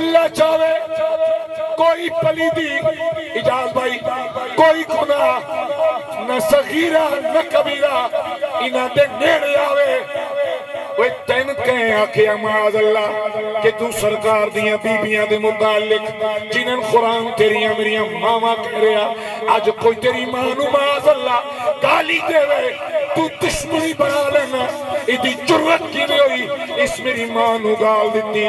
اللہ چاہے کوئی پلیدی اجاز بھائی کوئی گناہ نہ صغیرہ نہ کبیرہ انہاں دے نیڑے آوے وہ تین کہیں آکھے معاذ اللہ کہ تو سرکار دیاں بیبیاں دے متعلق جنہاں قرآن تیریاں میریاں ماما کہہ رہا آج کوئی تیری مانو معاذ اللہ گالی دے وے تو دشمنی بنا لینا ادھی جرت کی نہیں ہوئی اس میری مانو گال دیتی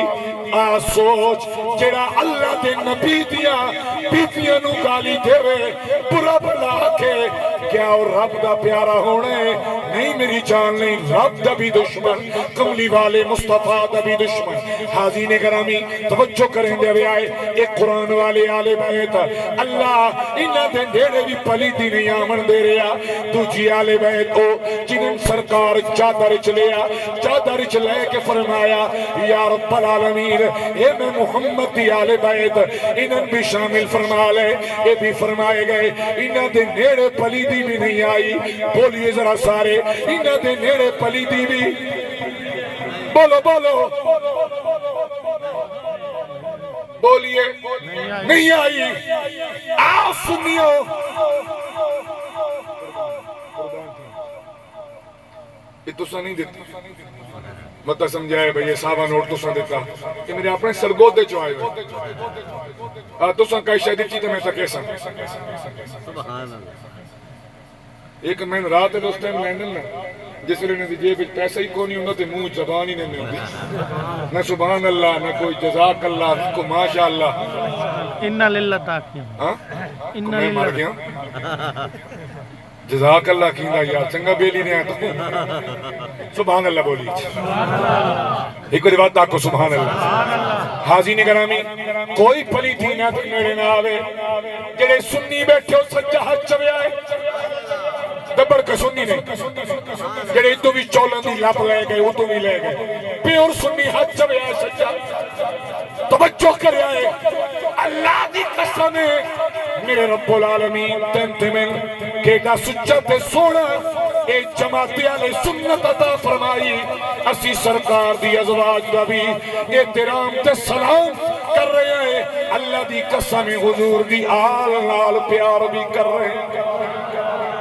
آ سوچ جڑا اللہ دے نبی دیا بیبیاں نو گالی دے وے برا بلا کے کیا اور رب دا پیارا ہونے نہیں میری جان نہیں رب دا بھی دشمن کملی والے مصطفیٰ دا بھی دشمن حاضرین گرامی توجہ کریں دے ہوئے آئے ایک قرآن والے آلے بیت اللہ انہاں دے ڈیڑے بھی پلیتی نہیں آمن دے رہا دوجی آلے بیت کو جنہاں سرکار چادر چلیا چادر چلے کے فرمایا یا رب العالمین اے میں محمد دی آلے بیت انہاں بھی شامل فرما لے یہ بھی فرمائے گئے انہاں دے نیڑے پلیتی بھی نہیں آئی بولیے ذرا سارے انہاں دے نیڑے پلیتی بھی بولو بولو بولیے نہیں آئی آؤ سنیو یہ تسا نہیں دیتا مطلب سمجھائے بھئی یہ صحابہ نوٹ تسا دیتا کہ میرے اپنے سرگود دے چوائے ہوئے تسا کئی شہدی چیتے میں تکے سن ایک میں رات ہے اس ٹائم لینڈن میں جس لئے نے جیب پیسہ ہی کونی ہونا تے منہ زبان ہی نہیں ہوتی نہ سبحان اللہ نہ کوئی جزاک اللہ نہ کوئی ماشاءاللہ انہا للہ تاکیاں انہا میں مر گیا جزاک اللہ کیندہ یا چنگا بیلی نے آتا سبحان اللہ بولی ایک روایت تاکو سبحان اللہ حاضرین گرامی کوئی پلی تھی نہ تو میرے نہ آوے جڑے سنی بیٹھے ہو سچا حج چوے آئے دبڑ کا سنی نہیں جڑے ادھو بھی چولن دی لپ لے گئے ادھو بھی لے گئے پیور سنی حج چوے آئے سچا توجہ کرے آئے اللہ دی قسم ہے میرے رب العالمین تینتے میں کیٹا سچا تے سونا اے جماعتی علی سنت عطا فرمائی اسی سرکار دی ازواج دا بھی احترام تے سلام کر رہے ہیں اللہ دی قسم حضور دی آل نال پیار بھی کر رہے ہیں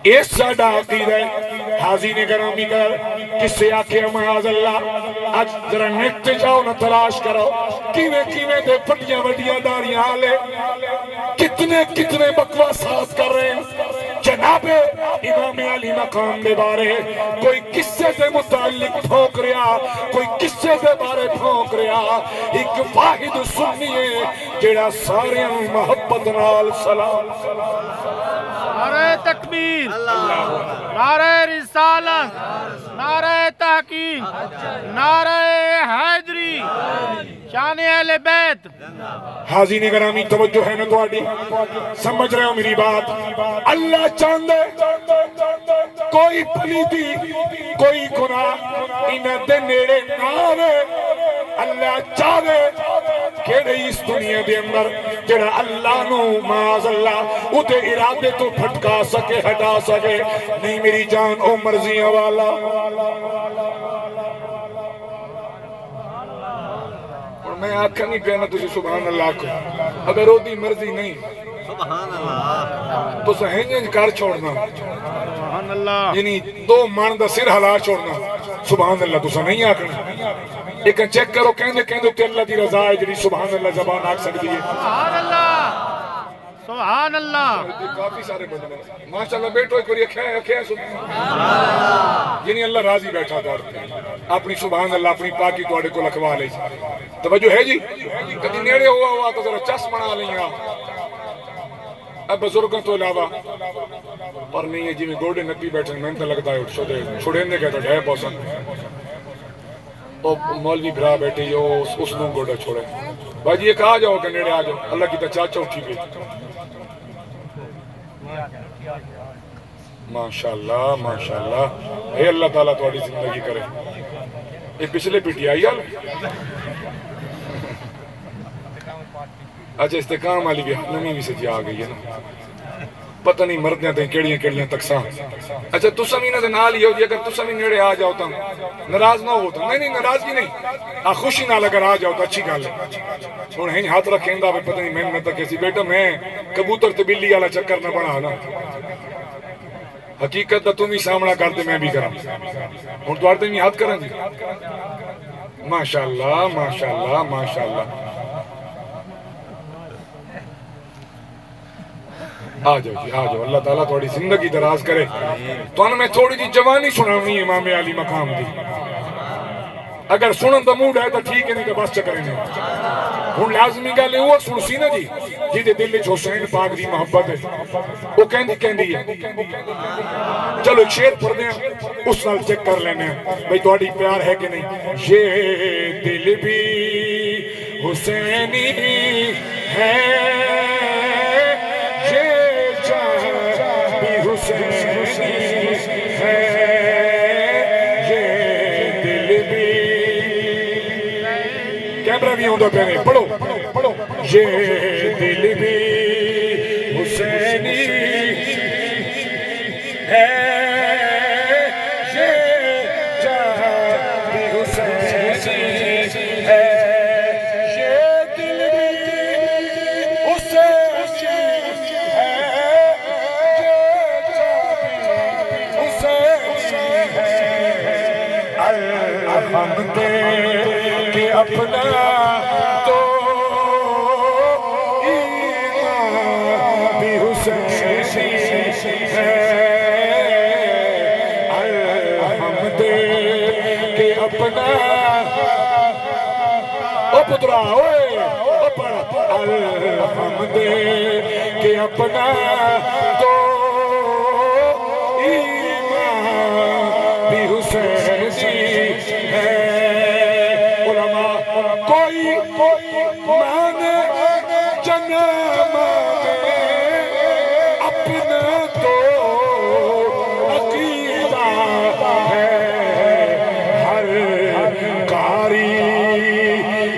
اس ساڑھا عقید ہے حاضرین گرامی کر کس سے آکے معاذ اللہ آج ذرا نیٹ جاؤ نہ تلاش کرو کیویں دے پٹیاں وڈیاں داریاں آلے کتنے بکواسات کر رہے ہیں جناب امام علی مقام دے بارے کوئی قصے دے متعلق پھونک رہا کوئی قصے دے بارے پھونک رہا ایک واحد سنی ہے جیڑا سارے محبت نال سلام نعرہ تکبیر نعرہ رسالت نعرہ تحقیق نعرہ حیدری شان اہل بیت حاضرین گرامی توجہ ہے نا تو آڈی سمجھ رہے ہو میری بات اللہ چاندے کوئی پلیدی کوئی گناہ انہیں دے نیڑے ناوے اللہ چاہے کیڑے اس دنیا دے اندر جڑا اللہ نو معاذ اللہ اتے ارادے تو پھٹکا سکے ہٹا سکے نہیں میری جان او مرضیاں والا اور میں آنکھا نہیں کہنا تجھے سبحان اللہ کو اگر وہ دی مرضی نہیں سبحان اللہ تو سہنجن کار چھوڑنا سبحان اللہ یعنی دو مان دا سر ہلا چھوڑنا سبحان اللہ تو سا نہیں آکھنا ایک چیک کرو کہنے کہ اللہ دی رضا ہے جڑی سبحان اللہ زبان آکھ سکتی ہے سبحان اللہ سبحان اللہ کافی سارے بندے ماشاءاللہ بیٹھو ایک بری اکھے سبحان اللہ یعنی اللہ راضی بیٹھا دار اپنی سبحان اللہ اپنی پاکی توڑے کو لکھوا لے توجہ ہے جی کدی نیڑے ہوا تو ذرا چس بنا لیں گا اب بزرگوں تو علاوہ پر نہیں ہے جی میں گوڑے نپی بیٹھے میں تو لگتا ہے چھوڑے نے کہتا ہے پوسن مولوی بھرا بیٹھے جو اس نوں گوڑا چھوڑے بھائی جی یہ کہا جاؤ کہ نیڑے آ جاؤ اللہ کی تچاچا اٹھی گئی ماشاءاللہ ماشاءاللہ اے اللہ تعالیٰ تھوڑی زندگی کرے ایک پچھلے پیٹی آئی آل اچھا استقام والی بھی نمی بھی سجی آ گئی ہے نا پتہ نہیں مردیاں تے کیڑیاں کیڑیاں تکساں اچھا تساں بھی انہاں دے نال ہی ہو جی اگر تساں بھی نیڑے آ جاؤ تاں ناراض نہ ہو تو نہیں ناراضگی نہیں خوشی نال اگر آ جاؤ تو اچھی گل ہے ہن ہن ہاتھ رکھیندا بھی پتہ نہیں میں تک کیسی بیٹا میں کبوتر تے بلی والا چکر نہ بنا نا حقیقت دا تم ہی سامنا کرتے میں بھی کراں ہن تواڈے بھی ہاتھ کراں جی ماشاءاللہ ماشاءاللہ ماشاءاللہ آ جاؤ جی آ جاؤ اللہ تعالیٰ تھوڑی زندگی دراز کرے تو میں تھوڑی جی جوانی سناونی ہے امام علی مقام دی اگر سنن دا موڈ ہے تو ٹھیک ہے نہیں تو بس چکرے نہیں ہن لازمی گل وہ سن سی نا جی جی دے دل وچ حسین پاک دی محبت ہے وہ کہندی ہے چلو ایک شعر پڑھ دیں اس نال چیک کر لینے ہیں بھئی تہاڈی پیار ہے کہ نہیں یہ دل بھی حسینی ہے ہے یہ دل بھی کیمرہ بھی ہوندہ پہنے پڑھو یہ دل بھی حسینی ہے یہ جہاں بھی حسینی ہے یہ دل بھی حسینی ہے ہم دے کہ اپنا تو ایمان بھی حسینی ہے ہم دے کہ اپنا او پترا اوے او پڑا ہم دے کہ اپنا تو ایمان بھی حسینی ہے علماء کوئی مانے جنم اپنا تو عقیدہ ہے ہر کاری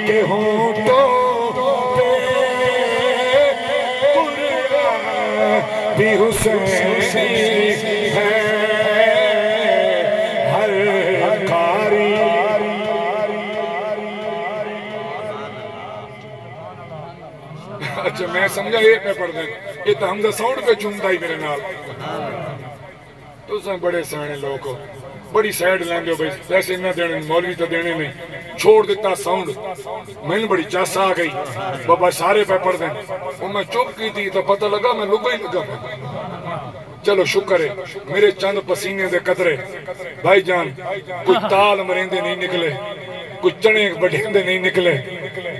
کے ہوں تو قرآن بھی حسینی ہے اچھا میں سمجھا یہ پہ پڑھ دیں یہ تو حمزہ ساؤنڈ پہ چونتا ہی میرے نال تو سن بڑے سانے لوگ ہو بڑی سائیڈ لیں دے بھائی پیسے نہ دینے مولوی تو دینے نہیں چھوڑ دیتا ساؤنڈ میں نے بڑی چاس آ گئی بابا سارے پہ پڑھ دیں وہ میں چپ کی تھی تو پتہ لگا میں لگا ہی لگا چلو شکر ہے میرے چند پسینے دے قطرے بھائی جان کوئی تال مریندے نہیں نکلے کوئی چنے بڑھیندے نہیں نکلے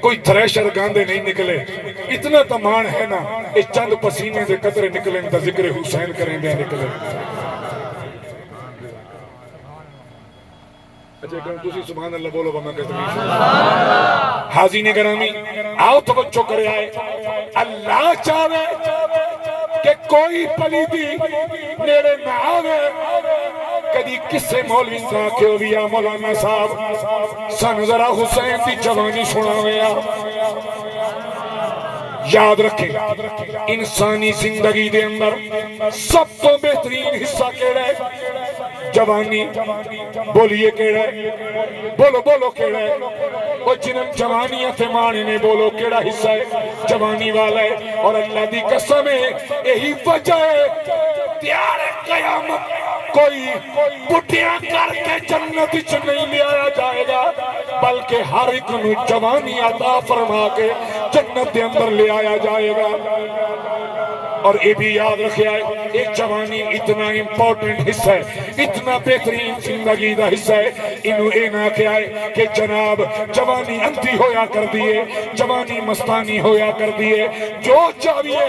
کوئی تھریشر گاندے نہیں نکلے اتنا تمان ہے نا اس چند پسینے دے قطرے نکلیں تا ذکر حسین کریں دے نکلے اچھا کہ تسی سبحان اللہ بولو بہت کہتے ہیں حاضرین گرامی آؤ توجہ کرے آئے اللہ چاہے کہ کوئی پلیدی نیڑے نہ آوے کدی کسے مولوی کا کہ اولیاء مولانا صاحب سن ذرا حسین دی جوانی سناویا یاد رکھیں انسانی زندگی دے اندر سب تو بہترین حصہ کیڑا ہے جوانی بولیے کیڑا ہے بولو کیڑا ہے وہ جنم جوانیاں تھے مانے نے بولو کیڑا حصہ ہے جوانی والا ہے اور اللہ دی قسم ہے یہی وجہ ہے تیار قیامت کوئی بٹیاں کر کے جنت وچ نہیں لے آیا جائے گا بلکہ ہر ایک نو جوانی عطا فرما کے جنت دے اندر لے آیا جائے گا اور یہ بھی یاد رکھے آئے ایک جوانی اتنا امپورٹنٹ حصہ ہے اتنا بہترین زندگی دا حصہ ہے انہوں اے نہ کہ آئے کہ جناب جوانی انتی ہویا کر دیئے جوانی مستانی ہویا کر دیئے جو چاہیے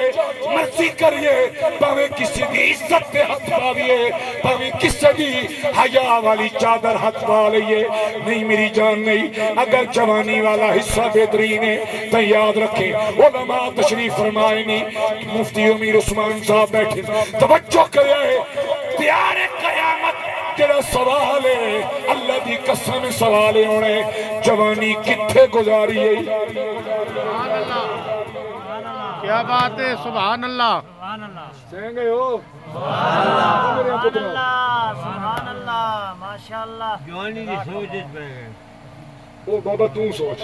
مرضی کریے پاویں کسی دی عزت تے ہاتھ پاویے پاویں کسی دی حیا والی چادر ہاتھ پا لئیے نہیں میری جان نہیں اگر جوانی والا حصہ بہترین ہے تو یاد رکھیں علماء تشریف فرمائے نہیں مفتی امیر عثمان صاحب بیٹھے توجہ کرے تیار قیامت جڑا سوال ہے اللہ دی قسم سوال ہونے جوانی کتھے گزاری ہے کیا بات ہے سبحان اللہ سہیں گئے ہو میرے پتروں سبحان اللہ ماشاءاللہ جوانی دی سوچ پہ وہ بابا تو سوچ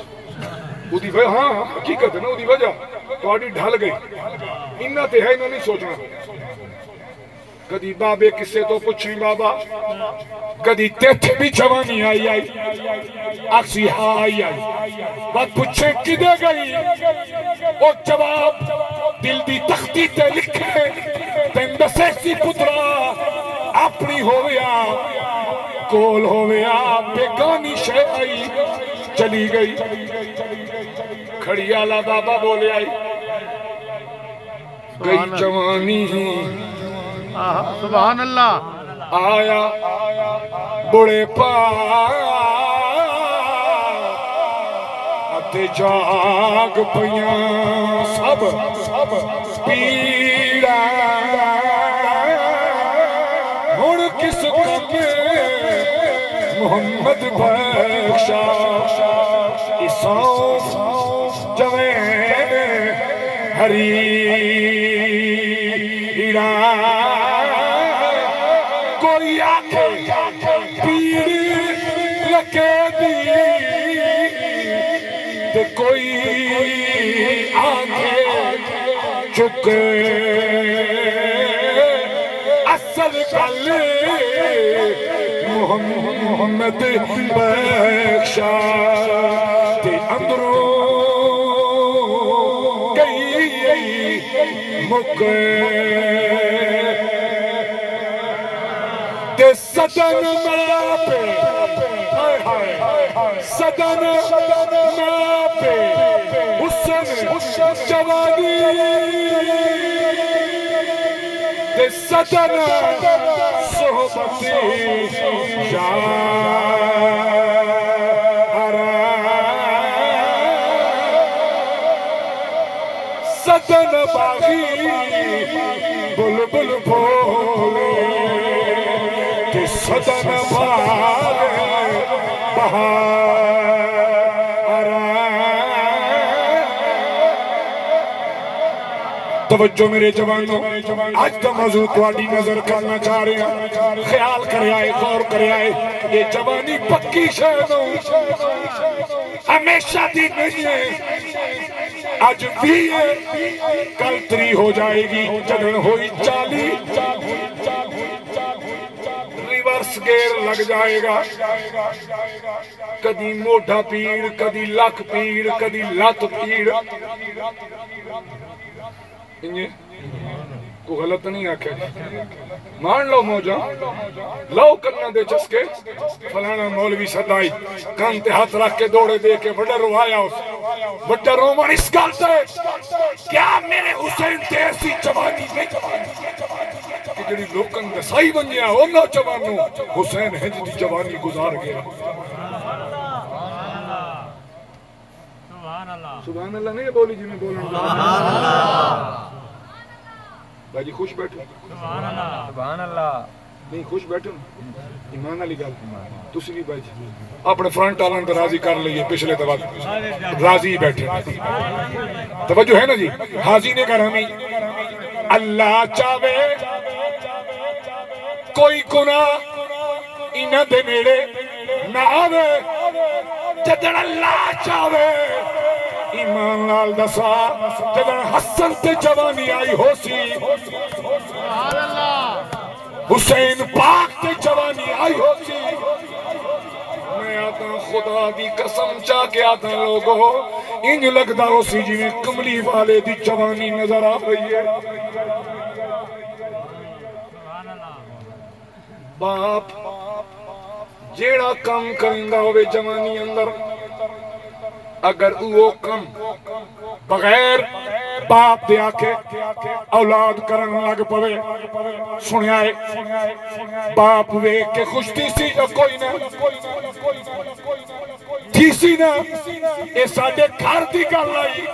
اودی وجہ ہاں حقیقت ہے نا اودی وجہ تہاڈی ڈھل گئی انہاں تے ہے انہاں نہیں سوچنا کدی بابے کسے تو پوچھیں بابا کدی تیتھ بھی جوانی آئی اکسی ہاں آئی بات پوچھیں کدے گئی او جواب دل دی تختی تے لکھے تین دسے سی پترا اپنی ہویا کول ہویا بیگانی شے آئی چلی گئی کھڑی آلہ بابا بولے آئی گئی جوانی ہی سبحان اللہ آیا بڑے پا اتے جاگ پیاں سب پیڑا ہن کس کم محمد بخشا اساں جویں ہری کوئی آکھے پیڑ لکے دی تے کوئی آکھے چکے اصل گل محمد بخشا تے اندروں گئی مکے صدن ماپے صدن ماپے حسن جوانی دے صدن صحبتی یارا صدن باغی بلبل بھولے صدن بھال بہار توجہ میرے جوانوں آج کا موضوع تواڈی نظر کرنا چاہ رہے ہیں خیال کرے آئے غور کرے آئے یہ جوانی پکی شہدوں ہمیشہ دی نہیں ہے آج بھی ہے کل تری ہو جائے گی جدن ہوئی چالی ریورس گیئر لگ جائے گا کدی موڈھا پیڑ کدی لک پیڑ کدی لت پیڑ انہیں کو غلط نہیں آکھے مان لو موجہ لو کرنا دے چسکے فلانا مولوی صدائی کان تے ہاتھ رکھ کے دوڑے دے کے بڑا روایا اس بڑا رومان اس گالتا ہے کیا میرے حسین تے ایسی جوانی میں کہ جڑی لوکن دسائی بن گیا ہو نوجوانوں حسین ہے جی جوانی گزار گیا سبحان اللہ نہیں بولی جی میں بولنا بھائی جی خوش بیٹھو سبحان اللہ نہیں خوش بیٹھو ایمان علی گل تسی بھی بھائی جی اپنے فرنٹ آلن تے راضی کر لئیے پچھلے دفعہ راضی بیٹھے توجہ ہے نا جی حاضی نے کہا ہمیں اللہ چاہے کوئی گناہ انہ دے نیڑے نہ آوے جدن اللہ چاہے ایمان لال دسا جدن حسن تے جوانی آئی ہو سی حسین پاک تے جوانی آئی ہو سی میں آتا خدا دی قسم چاہ کے آتا لوگو انج لگتا ہو سی جی میں کملی والے دی جوانی نظر آ رہی ہے باپ جیڑا کام کرنگا ہوئے جوانی اندر اگر وہ کم بغیر باپ دے آکے اولاد کرن لگ پوے سنیائے باپ وے کے خوش تھی سی یا کوئی نہ تھی سی نہ اے ساڑھے گھر دی گل آئی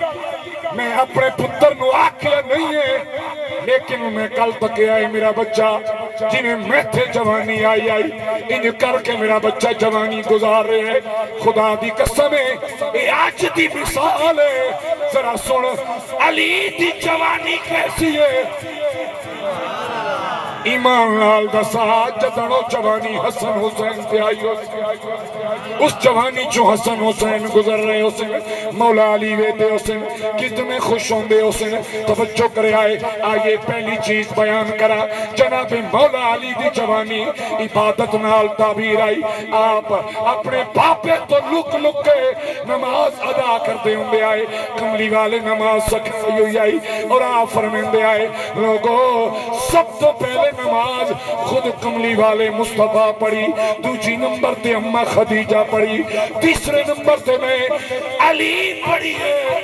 میں اپنے پتر نو آکھیا نہیں ہے لیکن میں کل تک آئے میرا بچہ جنہیں میں تھے جوانی آئی ان کر کے میرا بچہ جوانی گزار رہے ہیں خدا دی قسم ہے آج دی مثال ہے ذرا سن علی دی جوانی کیسی ہے ایمان لال دسا جدنو جوانی حسن حسین پہ آئی ہو اس جوانی جو حسن حسین گزر رہے حسین مولا علی ویدے حسین کتنے خوش ہوں دے حسین توجہ کرے آئے پہلی چیز بیان کرا جناب مولا علی دی جوانی عبادت نال تعبیر آئی آپ اپنے باپے تو لک لک کے نماز ادا کرتے ہوں دے آئے کملی والے نماز سکھائی ہوئی آئی اور آپ فرمین دے آئے لوگوں سب تو پہلے نماز خود کملی والے مصطفیٰ پڑھی دوسری نمبر تے اماں خدیجہ پڑھی تیسرے نمبر تے میں علی پڑھی ہے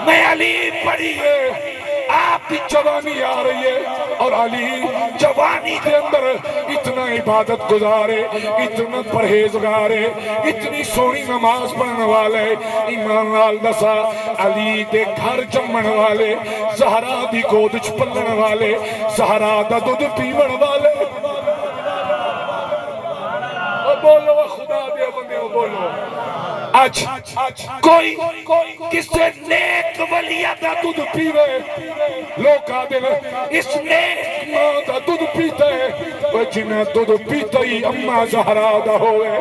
میں علی پڑھی ہے آپ کی جوانی آ رہی ہے اور علی جوانی کے اندر اتنا عبادت گزارے اتنا پرہیزگارے اتنی سونی نماز پڑھنے والے ایمان لال دسا علی دے گھر جمن والے زہرا دی گودچ پلن والے زہرا دا دودھ پیون والے بولو خدا دے بندے بولو آج کوئی کسے نیک ولیہ دا دودھ پیوے لوگ آدھے اس نیک ماں دا دودھ پیتے وہ جنہیں دودھ پیتے ہی اممہ زہرا دا ہوئے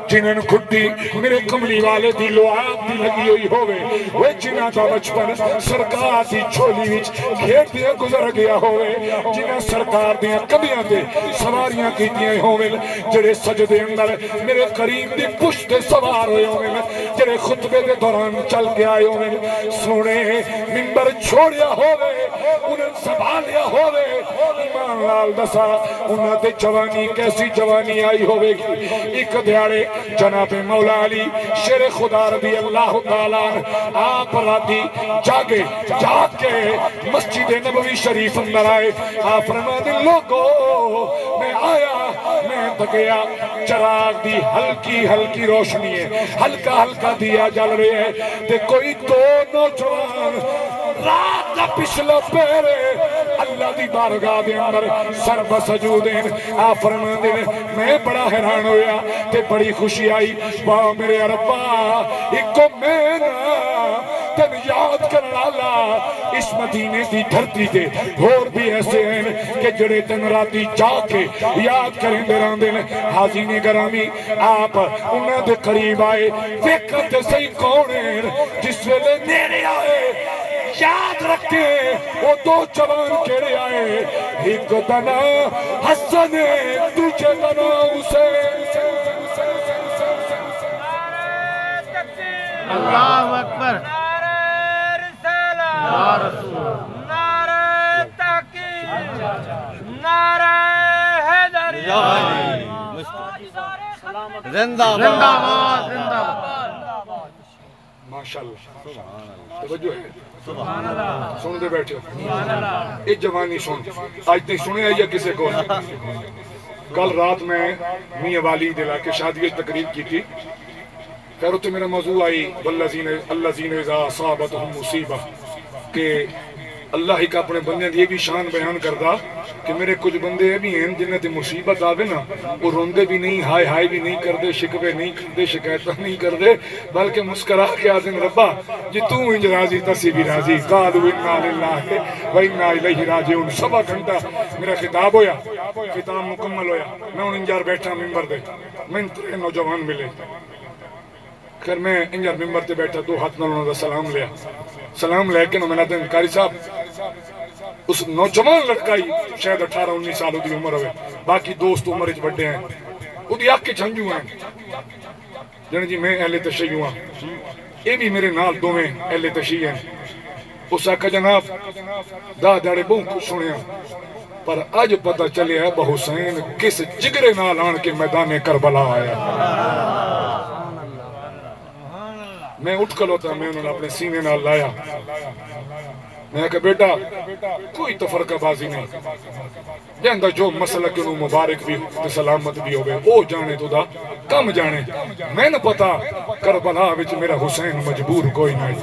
جنہیں کھٹی میرے کملی والے دی لعاب دی لگی ہوئی ہوئے وہ جنہیں دا بچپن سرکار دی چھولی وچ کھیٹ دیا گزر گیا ہوئے جنہیں سرکار دیا کبیاں دے سواریاں کی دیا ہوئے جڑے سجدے اندر میرے قریب دی پشت سوار ہوئے ہوئے جڑے خطبے دے دوران چل کے آئے ہوئے سونے منبر چھوڑیا ہوئے انہیں سنبھالیا ہوئے ایمان لال دسا انہاں دے جوانی کیسی جوانی آئی ہوئے گی ایک دیاڑے جناب مولا علی شیر خدا رضی اللہ تعالیٰ آپ راتی جاگے جاگ کے مسجد نبوی شریف اندر آئے آپ فرمانے لوگوں میں آیا میں تکیا چراغ دی ہلکی ہلکی روشنی ہے ہلکا ہلکا دیا جل رہے ہیں تے کوئی دو نوجوان رات کا پچھلا پیرے اللہ دی بارگاہ دے اندر سر بسجودین آپ فرمان دے میں بڑا حیران ہویا تے بڑی خوشی آئی واہ میرے ربا ایک کو میں نا تن یاد کرنا اللہ اس مدینے دی دھرتی دے اور بھی ایسے ہیں کہ جڑے دن راتی جا کے یاد کریں دے راندے حاضین گرامی آپ انہاں دے قریب آئے دیکھتے صحیح کون ہیں جس ویلے میرے آئے یاد رکھتے وہ دو جوان کیڑے آئے ایک دنا حسن ہے دوجہ دنا حسین اللہ اکبر یا رسول نعرہ تحقیق نعرہ حیدری زندہ زندہ باد زندہ باد ماشاءاللہ توجہ ہے سن دے بیٹھے ہو ایک جوانی سن آج تک سنے آئیے کسے کو کل رات میں میاں والی دلا کے شادی تقریب کی تھی خیر اتنے میرا موضوع آئی والذین اذا اصابتہم مصیبہ کہ اللہ ہی کا اپنے بندے یہ بھی شان بیان کردا کہ میرے کچھ بندے بھی ہیں جنہیں تے مصیبت آوے نا وہ روندے بھی نہیں ہائے ہائے بھی نہیں کردے شکوے نہیں کردے شکایتہ نہیں کردے بلکہ مسکرا کے آدم ربا جی تو انج راضی تسی بھی راضی قالوا انا للہ و انا الیہ راجعون سبا گھنٹہ میرا خطاب ہویا خطاب مکمل ہویا میں انجار بیٹھا ممبر دے میں ترے نوجوان ملے خیر میں انجار ممبر تے بیٹھا دو ہاتھ نال انہوں دا سلام لے کے میں نے دن کاری صاحب اس نوجوان لڑکائی شاید 18-19 سالوں دی عمر ہوئے باقی دوست عمر اچ بڑھے ہیں وہ دی آگ کے چھنجو ہیں جنہیں جی میں اہل تشیع ہوں یہ بھی میرے نال دو میں اہل تشیع ہیں اس آقا جناب دا داڑے بہت کچھ سنے ہیں پر آج پتہ چلے ہے بحسین کس جگرے نال آن کے میدان کربلا آیا میں اٹھ کھلوتا میں انہوں نے اپنے سینے نال لایا میں نے کہا بیٹا کوئی تفرقہ بازی نہیں جاندہ جو مسئلہ کنو مبارک بھی سلامت بھی ہوئے او جانے تو دا کم جانے میں نے پتا کربلا وچ میرا حسین مجبور کوئی نہیں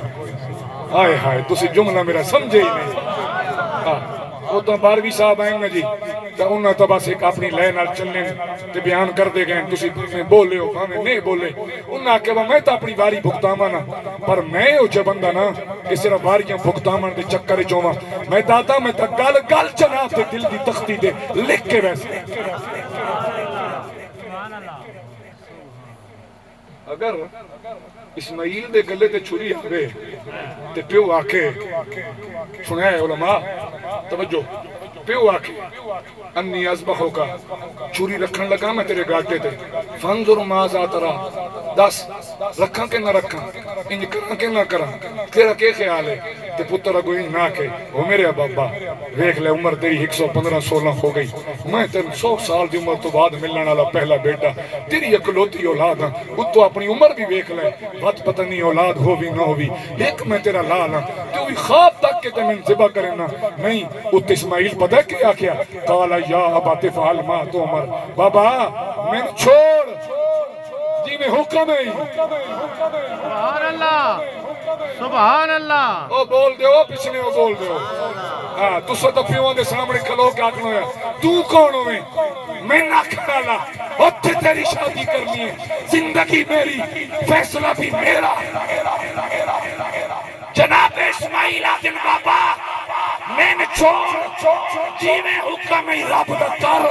آئے ہائے تسی جملہ میرا سمجھے ہی نہیں وہ تو 12ویں صاحب آئیں نا جی تو انہوں تو بس ایک اپنی لے نال چلنے تے بیان کر دے گئے تسی میں بولے ہو ہمیں نہیں بولے انہوں کہ میں تو اپنی واری بھگتاما نا پر میں ہو جو بندہ نا کہ صرف واریاں بھگتاما دے چکر چوما میں دادا میں تا گل گل جناب دے دل دی تختی دے لکھ کے ویسے اگر اسماعیل دے گلے تے چھری آوے تے پیو آکے سنیا ہے علماء توجہ پیو آکے انی ازبحو کا چھری رکھن لگا میں تیرے گاٹے تے فانظر مازا ترا دس رکھاں کے نہ رکھاں انج کراں کے نہ کراں تیرا کے خیال ہے تے پتر اگو انج نہ کہ وہ میرے بابا ویکھ لے عمر تیری 115-16 ہو گئی میں تین 100 سال دی عمر تو بعد ملنے والا پہلا بیٹا تیری اکلوتی اولاد ہاں تو اپنی عمر بھی ویکھ لے بات پتہ نہیں اولاد ہو بھی نہ ہو بھی ایک میں تیرا لال ہاں تو بھی خواب تک کہ تے میں ذبح کرے نا نہیں ات اسماعیل پتہ کیا کیا قال یا ابا تفعل ما تؤمر بابا میں چھوڑ جی میں حکم ہے سبحان اللہ سبحان اللہ او بول دے او پچھنے او بول دے او ہاں تو سو تو پیوان دے سامنے کھلو کے آکھنو ہے تو کون ہوئے میں نہ کھالا اتھے تیری شادی کرنی ہے زندگی میری فیصلہ بھی میرا جناب اسماعیل آدم بابا میں نے چھوڑ جی میں حکم ہے رب دا کر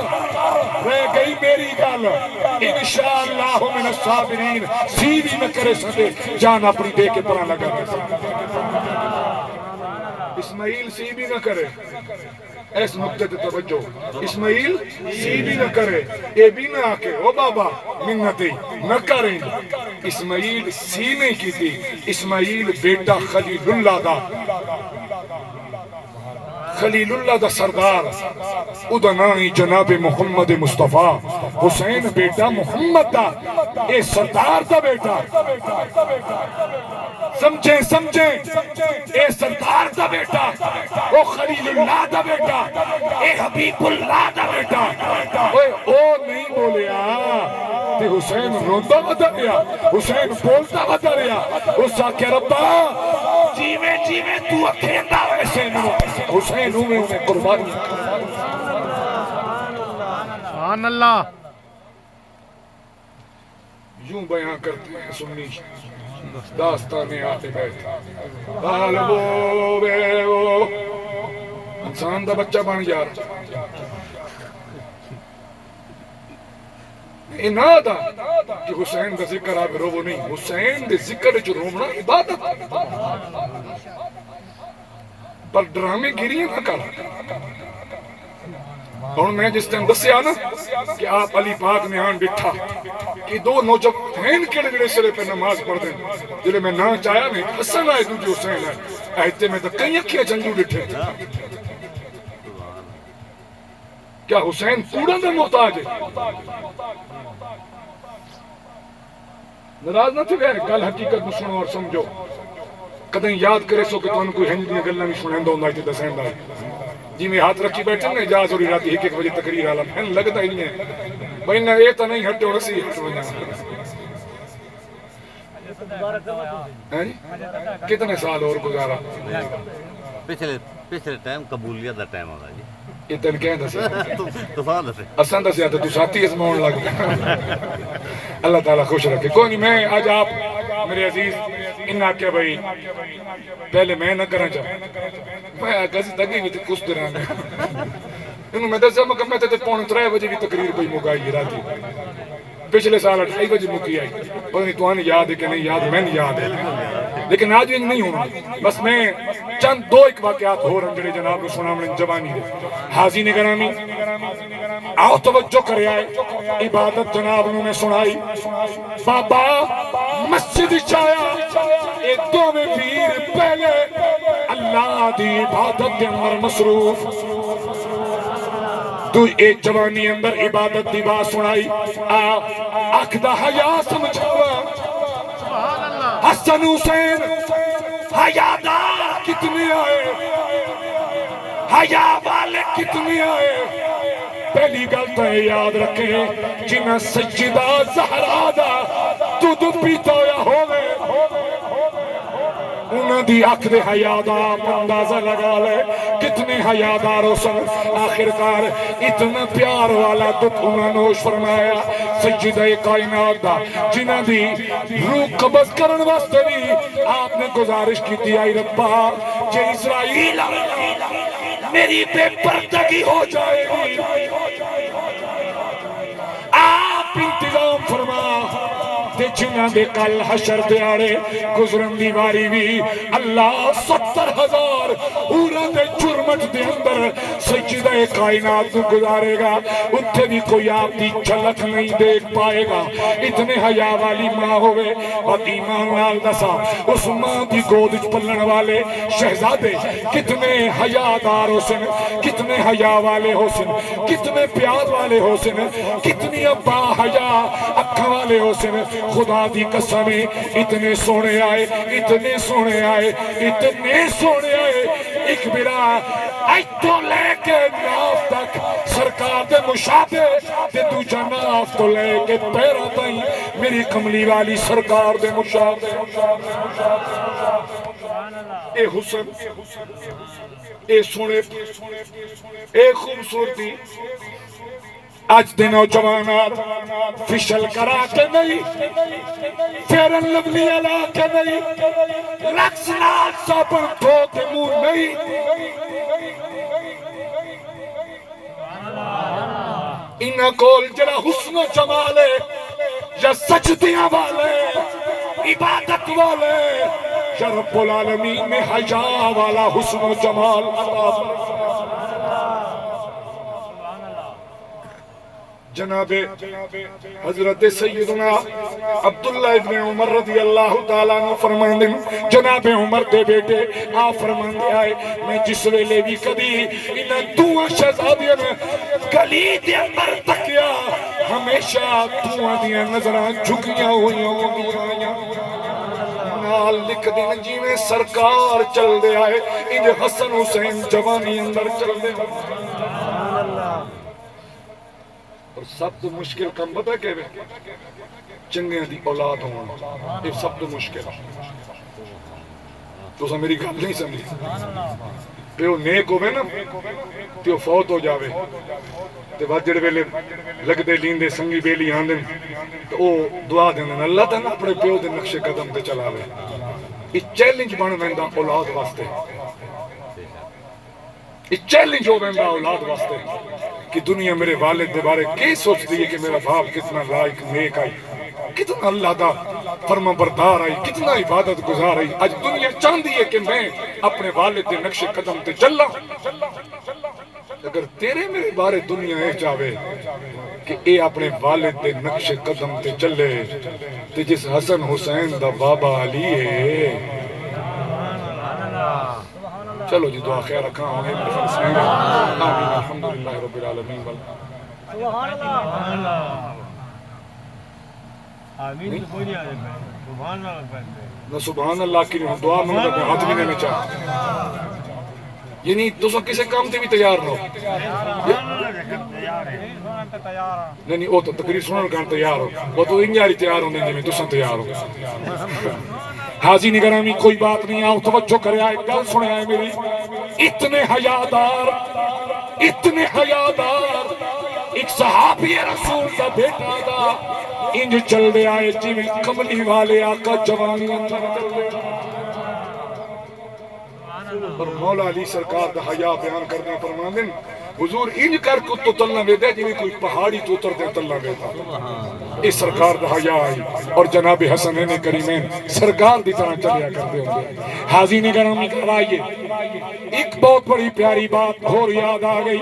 رہ گئی میری گل انشاءاللہ من الصابرین سی بھی نہ کرے سکے جان اپنی دے کے پرا لگا دے اسماعیل سی بھی نہ کرے ایس نقطے تے توجہ اسماعیل سی بھی نہ کرے اے بھی نہ آکے او بابا منتی نہ کریں اسماعیل سی نہیں کی تھی اسماعیل بیٹا خلیل اللہ دا خلیل اللہ دا سردار ادنائی جناب محمد مصطفیٰ حسین بیٹا محمد دا اے سردار دا بیٹا سمجھیں اے سردار دا بیٹا او خلیل اللہ دا بیٹا اے حبیب اللہ دا بیٹا او نہیں بولیا تے حسین روندہ بدا رہا حسین بولتا بدا رہا اس آکے ربا جیویں تو اکھیندہ ویسے حسین ہوئے انہیں قربانی سبحان اللہ یوں بیان کرتے ہیں سنی داستانے آتے بیٹھے غالبو بے وہ انسان دا بچہ بن جا رہا انادا کہ حسین دا ذکر آگے رو وہ نہیں حسین دے ذکر جو رومنا عبادت پر ڈرامے گیری نہ کر اور میں جس ٹائم دسیا نا کہ آپ علی پاک نے آن بٹھا کہ دو نوجوان کڑے سرے پہ نماز پڑھ دیں جلے میں نہ چاہیا میں حسن آئے دوجی حسین آئے ایتے میں تو کئی اکھیا جنجو ڈٹھے کیا حسین کوڑن دے محتاج ہے نراز نہ تھے گئے کل حقیقت میں سنو اور سمجھو کدیں یاد کرے سو کہ تو انہوں کوئی ہنجدی گلنا بھی سنیں دو اندائی تھی دسیں دائی جی میں ہاتھ رکھی بیٹھے نا اجاز ہوئی راتی 1 بجے تقریر آلہ میں لگتا ہی نہیں ہے بھائی نہ اے تا نہیں ہٹے اور اسی کتنے سال اور گزارا پچھلے ٹائم قبولیت دا ٹائم ہوگا جی یہ تن کہیں دسے تفاہ دسے اسان دسے آتا تو ساتھی اس مون لگ اللہ تعالیٰ خوش رکھے کوئی نہیں میں آج آپ میرے عزیز انہا کیا بھائی پہلے میں نہ کرنا چاہا میں کسی تک بھی کچھ دران ہے انہوں میں دس جمع کم میں تے 2:45 بجے بھی تقریر پہ مکائی راتی پچھلے سال 2:30 بجے مکی آئی پتہ نہیں تو آنے یاد ہے کہ نہیں یاد میں نہیں یاد ہے لیکن آج بھی نہیں ہونا بس میں چند 2 ایک واقعات ہو رنجڑے جناب کو سنا میں جوانی دے حاضی نگرامی آؤ توجہ کرے آئے عبادت جناب انہوں نے سنائی بابا مسجد چایا ایک دو میں پیر پہلے اللہ دی عبادت دے اندر مصروف تو ایک جوانی اندر عبادت دی بات سنائی آکھدہ حیا سمجھاوا حسن حسین حیادار کتنے آئے حیا والے کتنے آئے پہلی گل تو یاد رکھیں جنہ سجدہ زہرا دا دودھ پیتا ہویا ہوئے انہاں دی اکھ دے حیا دا اندازہ لگا لے کتنے حیادار ہو سن آخرکار اتنا پیار والا دکھ انہاں نوش فرمایا سیدہ کائنات دا جنہ دی روح قبض کرن واسطے بھی آپ نے گزارش کی تھی آئی ربا جے اسرائیل میری بے پردگی ہو جائے گی آپ انتظام فرما تے جنہ دے کل حشر دیاڑے گزرن دیواری بھی اللہ 70,000 حورا دے جرمت دے اندر سجدہ کائنات کو گزارے گا اتھے بھی کوئی آپ دی جھلک نہیں دیکھ پائے گا اتنے حیا والی ماں ہوئے اور ایمان نال دسا اس ماں دی گودج پلن والے شہزادے کتنے حیادار ہو سن کتنے حیا والے ہو سن کتنے پیار والے ہو سن کتنی ابا حیا اکھا والے ہو سن خدا دی قسمیں اتنے سونے آئے اتنے سونے آئے اتنے سونے آئے ایک برا ایتو لے کے ناف تک سرکار دے مشابے تے دوجہ ناف تو لے کے پیرا تائیں میری کملی والی سرکار دے مشابے اے حسن اے سونے اے خوبصورتی آج دے نوجوانات فشل کرا کے نہیں فیرن لبلی علا کے نہیں رقص نال سابن دھو کے منہ نہیں انہا کول جڑا حسن و جمالے یا سجدیاں والے عبادت والے یا رب العالمین میں حیا والا حسن و جمال عطا فرما جناب حضرت سیدنا عبداللہ ابن عمر رضی اللہ تعالیٰ نے فرماندے جناب عمر دے بیٹے آپ فرماندے آئے میں جس ویلے بھی کبھی انہیں دعا شہزادیاں گلی دے اندر تکیا ہمیشہ دعا دیا نظران جھکیاں ہوئی ہوں نال لکھ دین جی میں سرکار چل دے آئے انہیں حسن حسین جوانی اندر چل دے اور سب تو مشکل کم بتا کہ چنگے دی اولاد ہونا یہ سب تو مشکل تو سا میری گل نہیں سمجھی پیو نیک ہوئے نا پیو فوت ہو جاوے تے بعد جڑے ویلے لگ دے لین دے سنگی بیلی آندے تو او دعا دیندے اللہ تعالیٰ اپنے پیو دے نقش قدم تے چلاوے یہ چیلنج بن ویندا اولاد واسطے یہ چیلنج ہو ویندا اولاد واسطے کہ دنیا میرے والد دے بارے کی سوچ دی ہے کہ میرا باپ کتنا لائق نیک آئی کتنا اللہ دا فرما بردار آئی کتنا عبادت گزار آئی آج دنیا چاندی ہے کہ میں اپنے والد دے نقش قدم تے چلا اگر تیرے میرے بارے دنیا اے چاہے کہ اے اپنے والد دے نقش قدم تے چلے تے جس حسن حسین دا بابا علی ہے چلو جی دعا خیر رکھا ہوں آمین الحمدللہ رب العالمین سبحان اللہ آمین تو کوئی نہیں آ جائے سبحان اللہ نہ سبحان اللہ کی دعا منگتا میں ہاتھ بھی نہیں چاہتا یعنی دوسرا کسے کام تے بھی تیار نہ ہو نہیں وہ تو تقریر سنن کان تیار ہو وہ تو انجاری تیار ہونے جی میں دوسرا تیار ہو حاضی نگرامی کوئی بات نہیں آؤ توجہ کرے آئے گل سنے آئے میری اتنے حیادار ایک صحابی رسول کا بیٹا دا انج چل دے آئے جی میں کملی والے آقا جوانی اور مولا علی سرکار دا حیا بیان کردے فرمان دیں حضور انج کر کو تو تلنا ویدے جنہیں کوئی پہاڑی تو اتر دے تلنا ویدہ اس سرکار دا حیا آئی اور جناب حسنین کریمین سرکار دی طرح چلیا کرتے ہوتے حاضی نگرامی کرائیے ایک بہت بڑی پیاری بات اور یاد آ گئی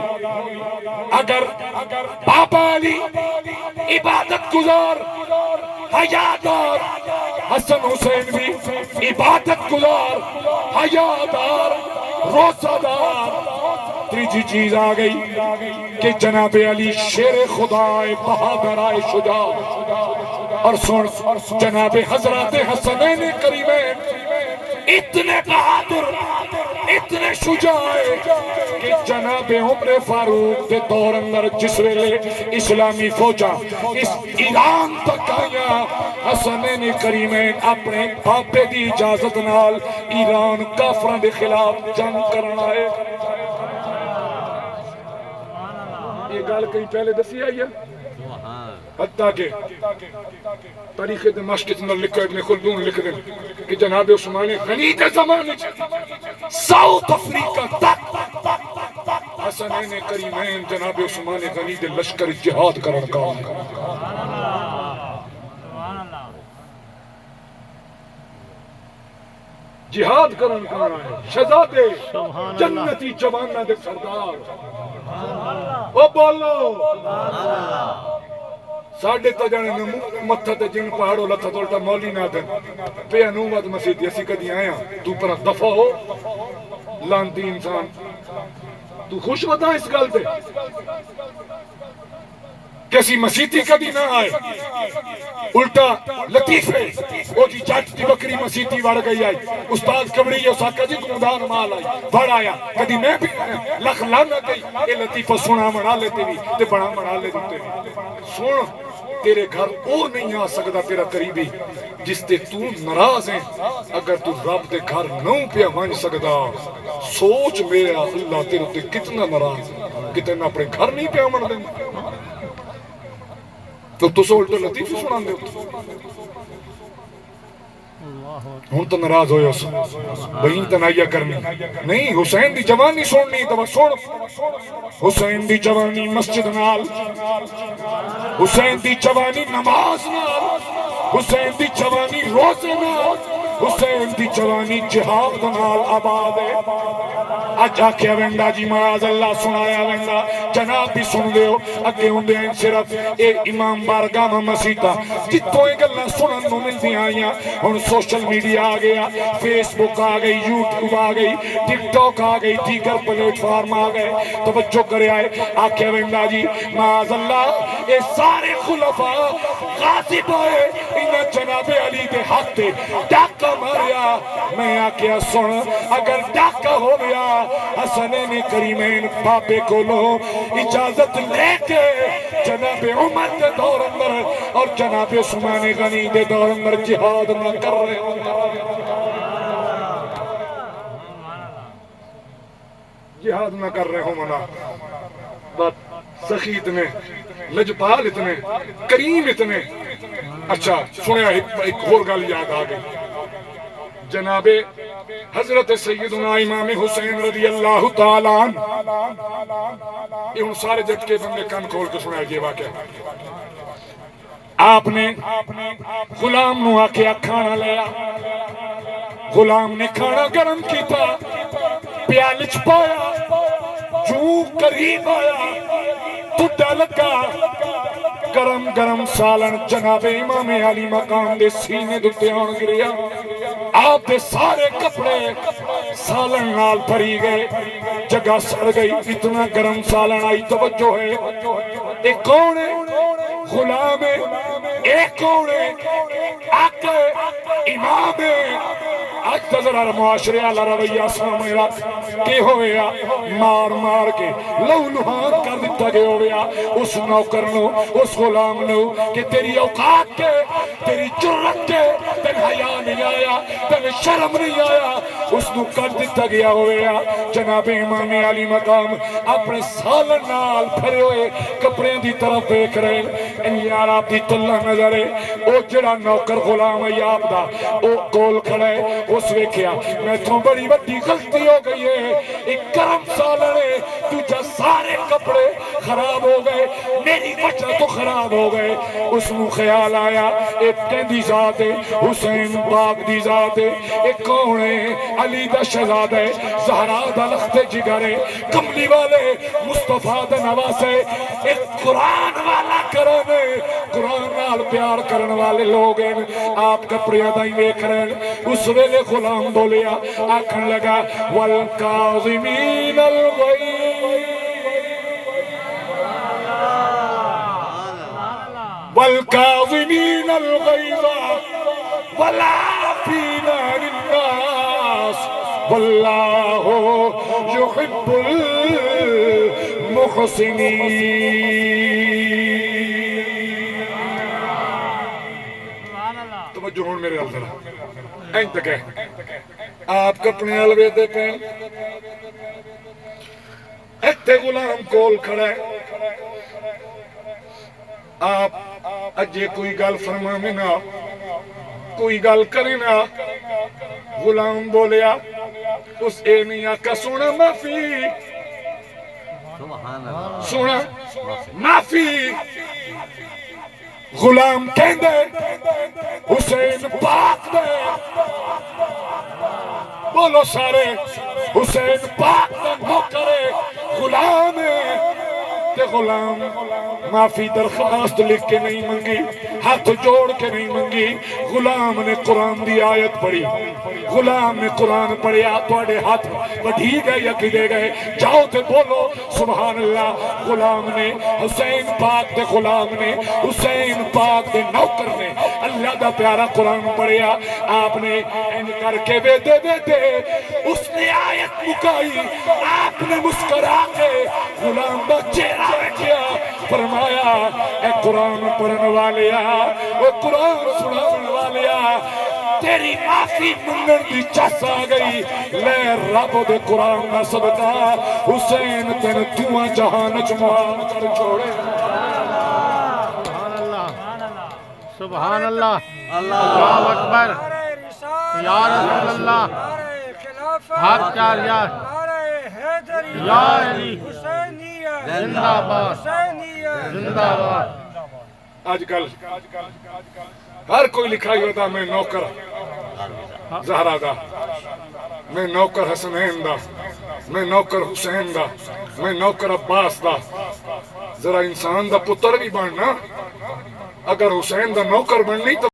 اگر بابا علی عبادت گزار حیادار حسن حسین بھی عبادت گزار حیادار روزہ دار تیجی چیز آ گئی کہ جناب علی شیر خدا بہادر آئے شجاع اور سن جناب حضرت حسنین کریمین اتنے بہادر اتنے شجاع کہ جناب عمر فاروق کے دور اندر جس ویلے اسلامی فوجا اس ایران تک آیا حسنین کریمین اپنے پاپے دی اجازت نال ایران کافران دے خلاف جنگ کرنا ہے. یہ گال کہیں پہلے دسی آئی ہے حتیٰ کہ تاریخ دمشق اتنا لکھا ابن خلدون لکھ دیں کہ جناب عثمان غنی کے زمانے ساؤتھ افریقہ تک حسنین کریمین جناب عثمان غنی دے لشکر جہاد کرن کام جہاد کرن کام ہے. شہزادے جنتی جوانہ دے سردار او بولو ساڑھے تا جانے متھا تے جن پہاڑوں لتھا تولتا مولی نہ دن پہ انومت مسیح اسی کدی آیا تو پر دفع ہو لانتی انسان تو خوش بتا اس گل تے کسی مسیحی کدی نہ آئے الٹا لطیفے وہ جی جٹ دی بکری مسیحی وڑ گئی آئی استاد کبڑی یہ ساکہ جی گمدان مال آئی وڑ آیا کدی میں بھی لکھ لانا گئی یہ لطیفہ سنا منا لیتے بھی تے بڑا منا لیتے بھی سن تیرے گھر وہ نہیں آ سکتا تیرا قریبی جس تے تو ناراض ہیں اگر تو رب دے گھر نو پہ مان سکتا سوچ میرا اللہ تیرے تے کتنا ناراض کہ تینا اپنے گھر نہیں پہ مان دیں تو سولٹو لطیفی سنان دے ہون تو ناراض ہوئے اس بہین تنائیہ کرنی نہیں حسین دی جوانی سننی تو سن حسین دی جوانی مسجد نال حسین دی جوانی نماز نال حسین دی جوانی روزے نال حسین دی جوانی جہاد نال آباد ہے. اج آکھیا ویندا جی معاذ اللہ سنایا ویندا جناب بھی سن لیو اگے ہوندے ہیں صرف اے امام بارگاہ مسیطہ جتوں اے گلاں سنن نوں ملدیاں آئیاں ہن سوشل میڈیا آ گیا فیس بک آ گئی یوٹیوب آ گئی ٹک ٹاک آ گئی دیگر پلیٹ فارم آ گئے توجہ کرے آئے آکھیا ویندا جی معاذ اللہ اے سارے خلفاء غاصب ہوئے انہاں جناب علی دے حق تے ڈاکہ ماریا. میں آکھیا سن اگر ڈاکہ ہو گیا حسنین کریمین پاپے کو لو اجازت لے کے جناب عمر دے دور اندر اور جناب عثمان غنی دے دور اندر جہاد نہ کر رہے ہوں جہاد نہ کر رہے ہوں منا بات سخی اتنے لجپال اتنے کریم اتنے. اچھا سنیا ایک اور گل یاد آ گئی جناب حضرت سیدنا امام حسین رضی اللہ تعالیٰ یہ ان سارے جٹ کے بندے کان کھول کے سنایا یہ واقعہ. آپ نے غلام نو آکھیا کھانا لیا غلام نے کھانا گرم کی تھا پیالچ پایا جو قریب آیا ٹھڈا لگا گرم گرم سالن جناب امام علی مقام دے سینے دتے آن گریا. آپ دے سارے کپڑے سالن نال بھری گئے جگہ سڑ گئی اتنا گرم سالن آئی. توجہ ہے ایک کون ہے غلام ہے ایک کون ہے آقا امام ہے. آج تذرہ معاشرے اللہ رویہ سامنے رکھ کے ہویا مار مار کے لو لہان کر دیتا گئے ہویا اس نوکر نو اس غلام نو کہ تیری اوقات کے تیری جرت کے تین حیاء نہیں آیا تین شرم نہیں آیا اس نو کر دیتا گیا ہویا. جناب امام علی مقام اپنے سالن نال پھرے ہوئے کپڑے دی طرف دیکھ رہے ان یار آپ دی تلہ نظر ہے او جڑا نوکر غلام ہے آپ دا او کول کھڑے اس ویکھیا میں تو بڑی بڑی غلطی ہو گئی ہے ایک گرم سالن ہے تجھا سارے کپڑے خراب ہو گئے میری وجہ تو خراب ہو گئے. اس نو خیال آیا ایک کہندی ذات ہے حسین پاک دی ذات ہے ایک کون ہے علی دا شہزادہ ہے زہرا دا لخت جگر ہے کملی والے مصطفیٰ دا نواز ہے ایک قرآن والا کرن ہے قرآن نال پیار کرن والے لوگ ہیں. آپ کپڑے دائی ویکھ رہے ہیں اس ویلے غلام بولیا آکھن لگا والکاظمین الغیظ والکاظمین الغیظ والعافین عن الناس واللہ یحب المحسنین. ہوں میرے اللہ این تک ہے آپ کپنے علوے دے پین ایتے غلام کول کھڑا ہے آپ اجے کوئی گل فرمانے نہ کوئی گل کرے نہ غلام بولیا اس اے میاں کا سونا معافی سبحان اللہ سونا معافی غلام کہندے حسین پاک دے بولو سارے حسین پاک دے نوکرے غلام تے غلام معافی درخواست لکھ کے نہیں منگی ہاتھ جوڑ کے نہیں منگی غلام نے قرآن دی آیت پڑھی غلام نے قرآن پڑھیا توڑے ہاتھ بڑھی گئے یا کدے گئے جاؤ تے بولو سبحان اللہ غلام نے حسین پاک دے غلام نے حسین پاک دے نوکر نے اللہ دا پیارا قرآن پڑھیا آپ نے ان کر کے ویدے ویدے اس نے آیت مکائی آپ نے مسکرا کے غلام دا چہرہ رکھیا فرمایا اے قرآن پڑھن والیا اے قرآن سنان والیا تیری معافی منگن دی چس آ گئی لے رب دے قرآن دا صدقہ حسین تین دعا جہان چموان کر چھوڑے سبحان اللہ اللہ اکبر یا رسول اللہ حق کا یا علی زندہ باد زندہ باد آج کل ہر کوئی لکھائی ہوتا میں نوکر زہرا دا میں نوکر حسنین دا میں نوکر حسین دا میں نوکر عباس دا ذرا انسان دا پتر بھی بننا اگر حسین دا نوکر بننی تو